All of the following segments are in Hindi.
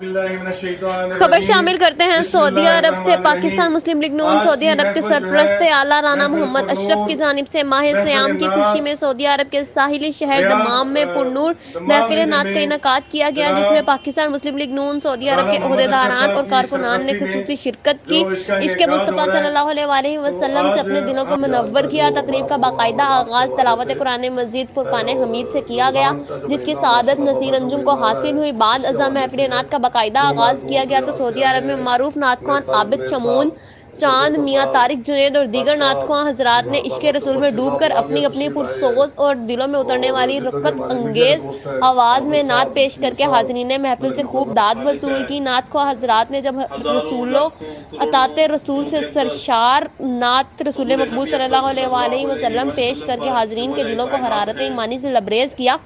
खबर शामिल करते हैं। सऊदी अरब से पाकिस्तान मुस्लिम लीग नून सऊदी अरब के सरपरस्त आला राना मोहम्मद अशरफ की जानिब से माह सियाम की खुशी में सऊदी अरब के साहिली शहर दमाम में पुरनूर महफिल नात का इनेकाद किया गया, जिसमें पाकिस्तान मुस्लिम लीग नून सऊदी अरब के ओहदेदारान और कारकुनान ने खुसूसी शिरकत की। इश्क़ मुस्तफ़ा सल्लल्लाहु अलैहि वसल्लम से अपने दिलों को मुनव्वर किया। तकरीब का बाकायदा आगाज तलावत कुरान मजीद फुरकान हमीद से किया गया, जिसकी सआदत नसीर अंजुम को हासिल हुई। बाद अज़ा महफिल नात का बाकायदा आगाज किया गया तो सऊदी अरब में मारूफ नातखान आबिद शमून चांद, मियाँ तारिक जुनैद और दीगर नातखान हजरात ने इश्क़ रसूल में डूबकर अपनी अपनी पुरसोज और दिलों में उतरने वाली रक़त अंगेज आवाज़ में नात पेश करके हाज़रीन महफिल से खूब दाद वसूल की। नातखान हजरात ने जब रसूलो अताते रसूल से सरशार नात रसूल मकबूल सल्लल्लाहु अलैहि वसल्लम पेश करके हाज़रीन के दिलों को हरारत ईमानी से लबरेज किया।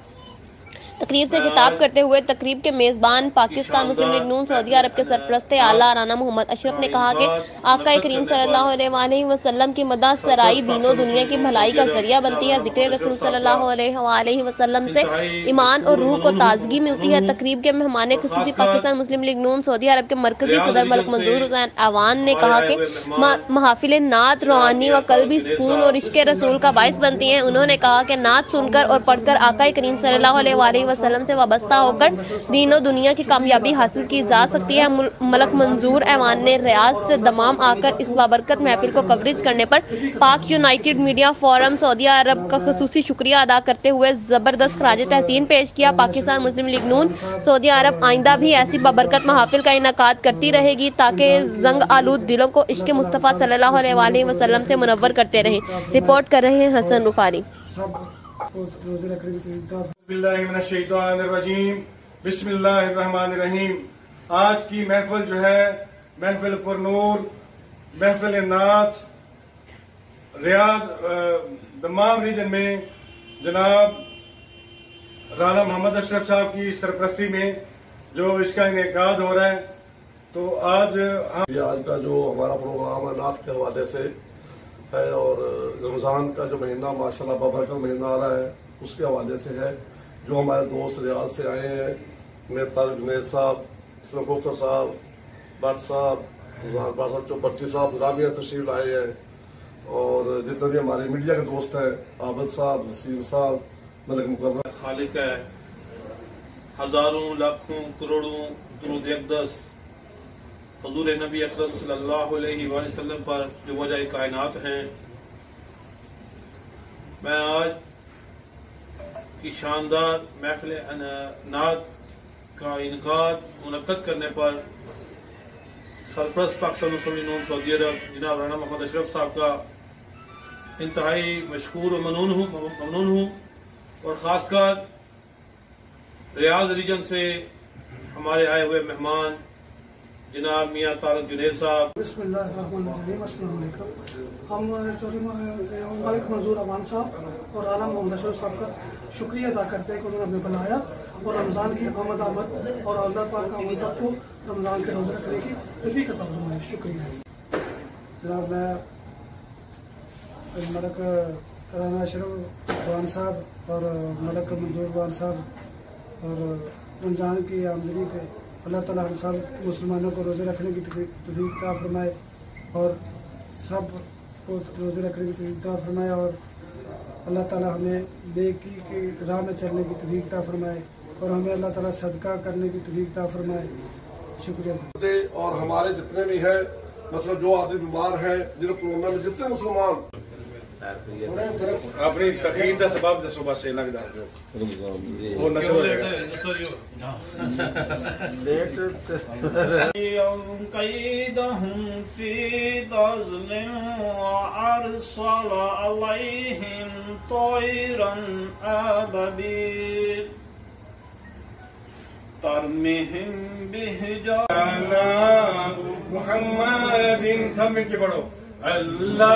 तकरीब से खिताब करते हुए तकरीब के मेज़बान पाकिस्तान मुस्लिम लीग नून सऊदी अरब के सरपरस्त आला राना मोहम्मद अशरफ ने कहा कि आका करीम सल्लल्लाहु अलैहि वसल्लम की मदह सराई दीनों दुनिया की भलाई का जरिया बनती है। ज़िक्र रसूल सल्लल्लाहु अलैहि वसल्लम से ईमान और रूह को ताजगी मिलती है। तकरीब के मेहमान खुसूसी पाकिस्तान मुस्लिम लीग नून सऊदी अरब के मरकजी सदर मलिक मंजूर हुसैन अवान ने कहा कि महफिल नात रूहानी व कल्बी सुकून और इश्क़ रसूल का बाइस बनती है। उन्होंने कहा कि नात सुनकर और पढ़कर आका करीम सल्लल्लाहु अलैहि वसल्लम से वाबस्ता होकर दीनों दुनिया की कामयाबी हासिल की जा सकती है। मलक मंजूर ऐवान ने रियाद से दमाम आकर इस बाबरकत महफिल को कवरेज करने पर पाक यूनाइटेड मीडिया फोरम सऊदी अरब का खुसूसी शुक्रिया अदा करते हुए जबरदस्त खराज तहसीन पेश किया। पाकिस्तान मुस्लिम लीग नून सऊदी अरब आइंदा भी ऐसी बाबरकत महफिल का इनेकाद करती रहेगी ताकि जंग आलूद दिलों को इश्क़ मुस्तफ़ा सल्लल्लाहु अलैहि वसल्लम से मुनव्वर करते रहें। रिपोर्ट कर रहे हैं हसन रुखारी। बिस्मिल्लाहिर्रहमानिर्रहीम। आज की महफिल जो है महफिल पुरनूर महफिल नात रियाद दमाम रीजन में जनाब राना मोहम्मद अशरफ साहब की सरपरस्ती में जो इसका इनेकाद हो रहा है। तो आज का जो हमारा प्रोग्राम है नात के हवाले से है और रमज़ान का जो महीना माशाल्लाह बाबरकत महीना आ रहा है उसके हवाले से है। जो हमारे दोस्त रियाद से आए हैं, मेरे तारिक जुनैद साहब, इसमें खोखर साहब, भट्ट साहब, चौपट्टी साहब गामिया तशरीफ लाए हैं और जितने भी हमारे मीडिया के दोस्त हैं आबिद साहब, वसीम साहब, मलिक मुकर्रम खालिक है, हजारों लाखों करोड़ों दुरूद अक़दस हुज़ूर नबी अकरम सल्लल्लाहु अलैहि वसल्लम पर जो वजह कायनात हैं। मैं आज की शानदार महफिल नात का इनकाद मुनक़्क़द करने पर सरपरस्त पाकिस्तान मुस्लिम लीग नून सऊदी अरब जनाब राना मोहम्मद अशरफ साहब का इंतहाई मशकूर और ममनून हूँ और ख़ासकर रियाद रीजन से हमारे आए हुए मेहमान जनाब मियाँ तारिक जुनैद साहब। बिस्मिल्लाहिर्रहमानिर्रहीम, अस्सलाम वालेकुम। हम मलिक मंजूर अवान साहब और राना मोहम्मद अशरफ साहब का शुक्रिया अदा करते हैं कि उन्होंने हमें बुलाया और रमज़ान की आमद और अल्लाह पाक का हम सबको रमज़ान के रोज़े रखने की तौफीक अता फरमाए। शुक्रिया जनाब। मैं मलिक राना अशरफ अवान साहब और मलिक मंजूर अवान साहब और रमज़ान की आमदनी पे अल्लाह ताला हम सब मुसलमानों को रोज़े रखने की तौफीक अता फरमाए और सब को रोज़े रखने की तौफीक अता फरमाए और अल्लाह ताला हमें नेकी की राह में चलने की तौफीक अता फरमाए और हमें अल्लाह ताला सदका करने की तौफीक अता फरमाए। शुक्रिया। और हमारे जितने भी है मतलब जो आदमी बीमार है जिन्हें कोरोना में जितने मुसलमान अपनी तकरीर का सबब दसो बस लगता है वो नशर हो जाएगा। मुहम्मदिन सब मिलके पढ़ो अल्लाह